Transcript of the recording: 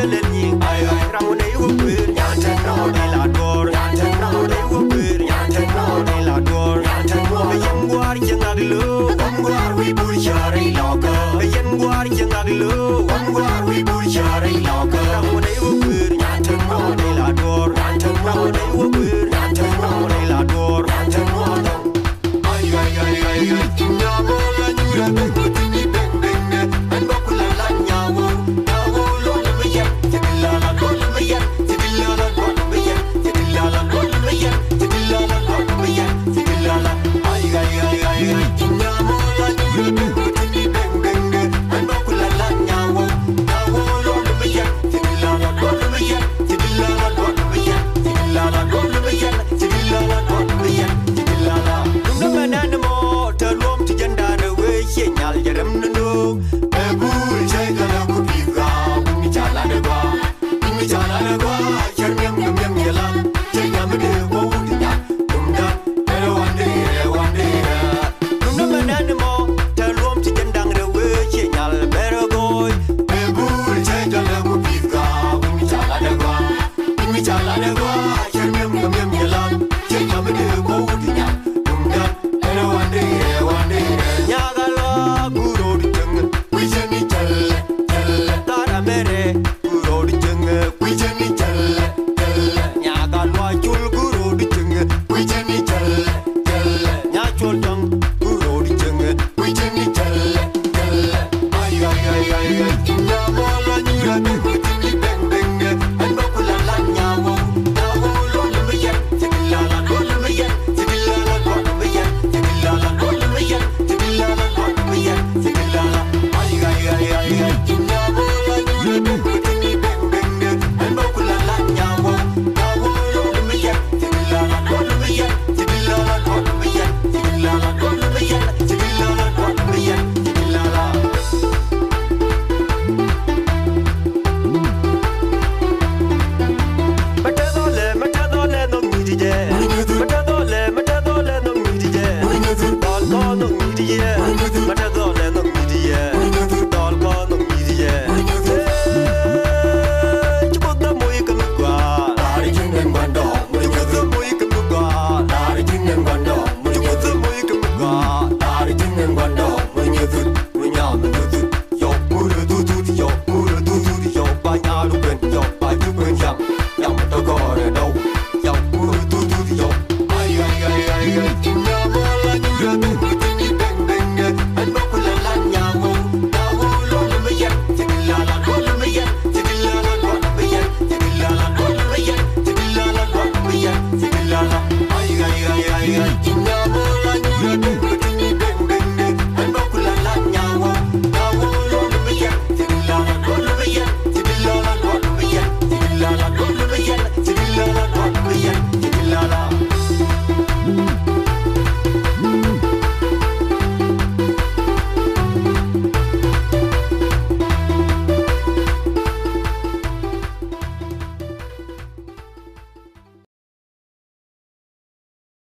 jalani ramune wopir nyante no de la dor nyante no de wopir nyante no de la dor nyante no yengwar jengaglo wangwar wi bur chari loka yengwar jengaglo wangwar wi bur chari loka ramune wopir nyante no de la dor nyante no de wopir nyante no de la dor nyante no ay ay ay ay nyabo la nyura betini beng beng en bakula la nyawo nyawo lo le meyen tibilla la lo le meyen tibilla la lo le meyen tibilla la lo le meyen tibilla la lo le meyen tibilla la ay ay ay ay nyabo la nyura betini beng beng en bakula la nyawo nyawo lo le meyen tibilla la lo le meyen tibilla la lo le meyen tibilla la lo le meyen tibilla la lo le meyen tibilla la no banana mo talom tijanda de we nyal jaram no ebul jay kala ko biga mi chala de ba chermi